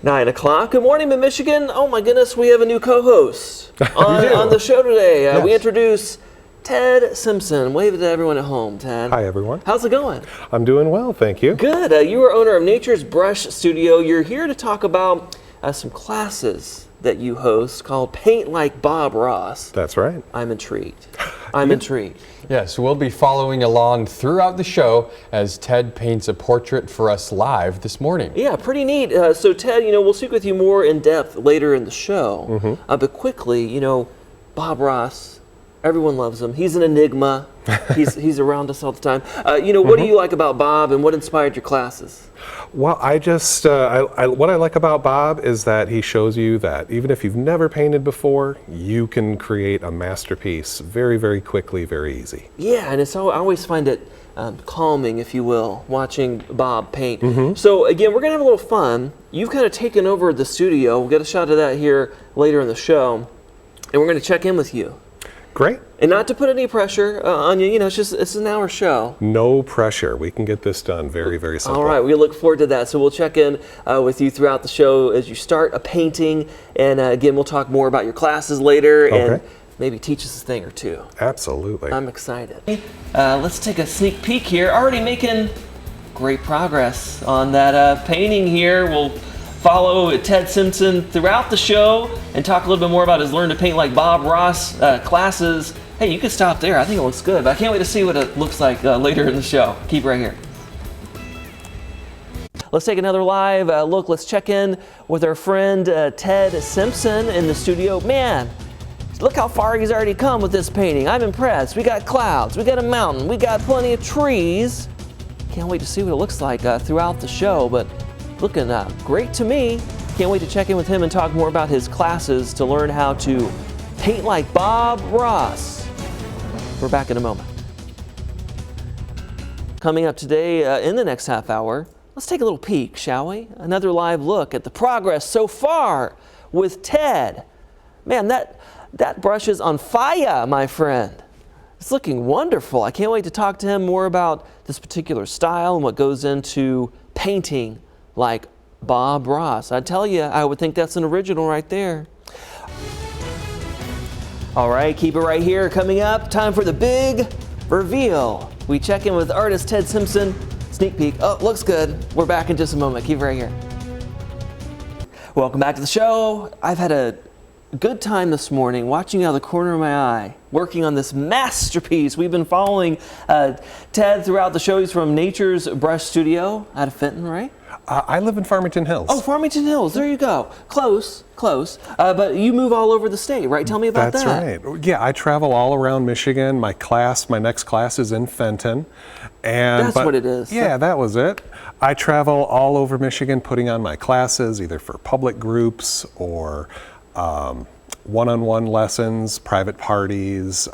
9 o'clock. Good morning, Michigan. Oh my goodness, we have a new co-host on the show today. Yes. We introduce Ted Simpson. Wave to everyone at home, Ted. Hi, everyone. How's it going? I'm doing well, thank you. Good. You are owner of Nature's Brush Studio. You're here to talk about some classes that you host called Paint Like Bob Ross. That's right. I'm intrigued. I'm intrigued. Yes, we'll be following along throughout the show as Ted paints a portrait for us live this morning. Yeah, pretty neat. So Ted, we'll speak with you more in depth later in the show. But quickly, Bob Ross, everyone loves him. He's an enigma. He's around us all the time. What do you like about Bob, and what inspired your classes? Well, I just, what I like about Bob is that he shows you that even if you've never painted before, you can create a masterpiece very, very quickly, very easy. Yeah, and I always find it calming, if you will, watching Bob paint. So again, we're going to have a little fun. You've kind of taken over the studio. We'll get a shot of that here later in the show, and we're going to check in with you. Great. And not to put any pressure on you, it's an hour show. No pressure. We can get this done very, very simple. All right, we look forward to that. So we'll check in with you throughout the show as you start a painting. And again, we'll talk more about your classes later and maybe teach us a thing or two. Absolutely. I'm excited. Let's take a sneak peek here. Already making great progress on that painting here. We'll follow Ted Simpson throughout the show and talk a little bit more about his Learn to Paint Like Bob Ross classes. Hey, you can stop there. I think it looks good, but I can't wait to see what it looks like later in the show. Keep right here. Let's take another live look. Let's check in with our friend Ted Simpson in the studio. Man, look how far he's already come with this painting. I'm impressed. We got clouds, we got a mountain, we got plenty of trees. Can't wait to see what it looks like throughout the show, but looking great to me. Can't wait to check in with him and talk more about his classes to learn how to paint like Bob Ross. We're back in a moment. Coming up today in the next half hour, let's take a little peek, shall we? Another live look at the progress so far with Ted. Man, that brush is on fire, my friend. It's looking wonderful. I can't wait to talk to him more about this particular style and what goes into painting like Bob Ross. I tell you, I would think that's an original right there. All right, keep it right here. Coming up, time for the big reveal. We check in with artist Ted Simpson. Sneak peek. Oh, looks good. We're back in just a moment. Keep it right here. Welcome back to the show. I've had a good time this morning watching you out of the corner of my eye, working on this masterpiece. We've been following Ted throughout the show. He's from Nature's Brush Studio out of Fenton, right? I live in Farmington Hills. Oh, Farmington Hills. There you go. Close. But you move all over the state, right? Tell me about that. That's right. Yeah, I travel all around Michigan. My next class is in Fenton. That's what it is. Yeah, that was it. I travel all over Michigan putting on my classes, either for public groups or one-on-one lessons, private parties,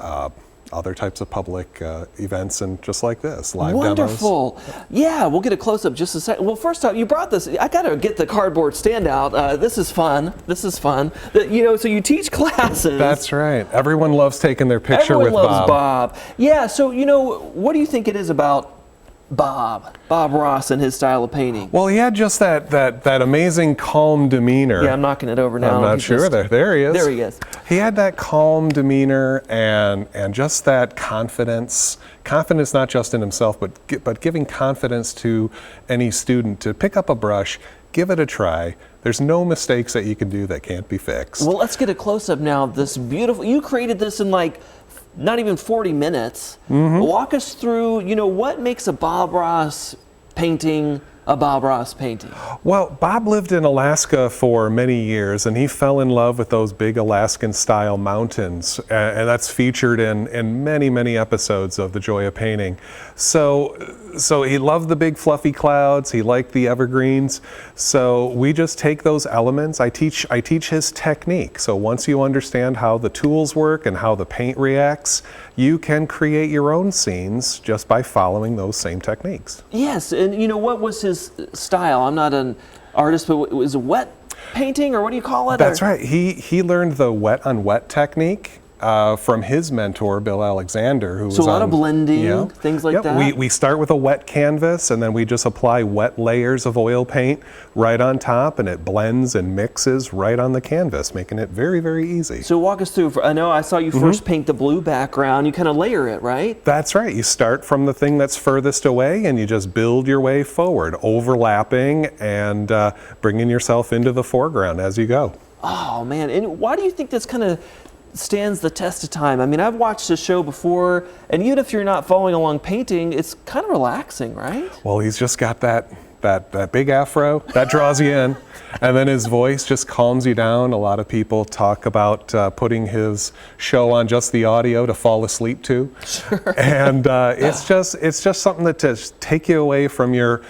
other types of public events, and just like this, live Wonderful. demos. Yeah, we'll get a close-up just a second. Well, first off, you brought this. I got to get the cardboard standout. This is fun. So you teach classes. That's right. Everyone loves taking their picture with Bob. Everyone loves Bob. Yeah, so, what do you think it is about Bob Ross and his style of painting? Well, he had just that amazing calm demeanor. Yeah, I'm knocking it over now. I'm not sure. There he is. There he is. He had that calm demeanor and just that confidence. Confidence not just in himself, but giving confidence to any student to pick up a brush, give it a try. There's no mistakes that you can do that can't be fixed. Well, let's get a close-up now of this beautiful. You created this in not even 40 minutes. Walk us through, what makes a Bob Ross painting a Bob Ross painting? Well, Bob lived in Alaska for many years, and he fell in love with those big Alaskan-style mountains, and that's featured in many, many episodes of The Joy of Painting. So he loved the big fluffy clouds. He liked the evergreens. So we just take those elements. I teach his technique. So once you understand how the tools work and how the paint reacts, you can create your own scenes just by following those same techniques. Yes, and what was his style? I'm not an artist, but was it wet painting, or what do you call it? That's right. He learned the wet on wet technique, from his mentor, Bill Alexander, who was So a lot on, of blending, things like that? We start with a wet canvas, and then we just apply wet layers of oil paint right on top, and it blends and mixes right on the canvas, making it very, very easy. So walk us through. I know I saw you first paint the blue background. You kind of layer it, right? That's right. You start from the thing that's furthest away, and you just build your way forward, overlapping and bringing yourself into the foreground as you go. Oh, man. And why do you think this kind of stands the test of time? I mean, I've watched the show before, and even if you're not following along painting, it's kind of relaxing, right? Well, he's just got that big afro that draws you in, and then his voice just calms you down. A lot of people talk about putting his show on just the audio to fall asleep to. Sure. And it's just something that to take you away from your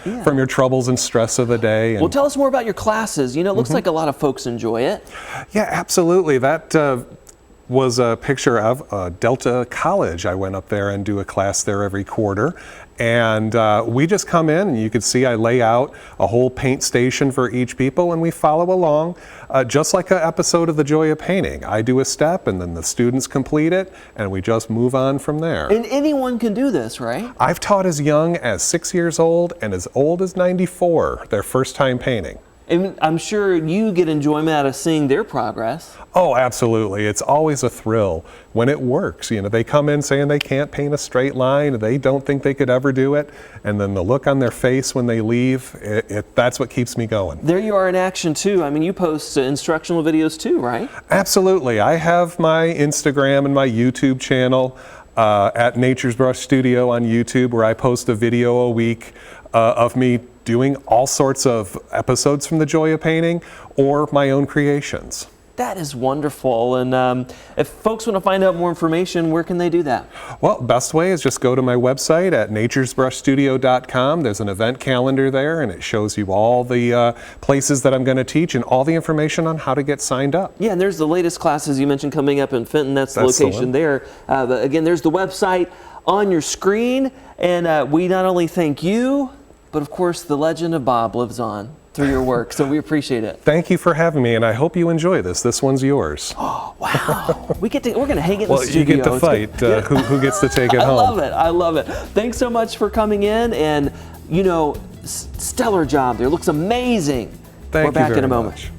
troubles and stress of the day. And, well, tell us more about your classes. You know, it looks like a lot of folks enjoy it. Yeah, absolutely. That was a picture of Delta College. I went up there and do a class there every quarter. And we just come in, and you can see I lay out a whole paint station for each people, and we follow along just like an episode of The Joy of Painting. I do a step, and then the students complete it, and we just move on from there. And anyone can do this, right? I've taught as young as 6 years old and as old as 94, their first time painting. And I'm sure you get enjoyment out of seeing their progress. Oh, absolutely. It's always a thrill when it works. You know, they come in saying they can't paint a straight line, they don't think they could ever do it, and then the look on their face when they leave, that's what keeps me going. There you are in action too. I mean, you post instructional videos too, right? Absolutely. I have my Instagram and my YouTube channel at Nature's Brush Studio on YouTube, where I post a video a week of me doing all sorts of episodes from The Joy of Painting or my own creations. That is wonderful. And if folks want to find out more information, where can they do that? Well, best way is just go to my website at naturesbrushstudio.com. There's an event calendar there, and it shows you all the places that I'm going to teach and all the information on how to get signed up. Yeah, and there's the latest classes you mentioned coming up in Fenton. That's the location there. But again, there's the website on your screen. And we not only thank you, but of course the legend of Bob lives on through your work, so we appreciate it. Thank you for having me, and I hope you enjoy this. This one's yours. Oh, wow. we're going to hang it in well, the studio. You get to fight who gets to take it home. I love it. I love it. Thanks so much for coming in, and, you know, stellar job there. Looks amazing. Thank you We're back very in a moment. much.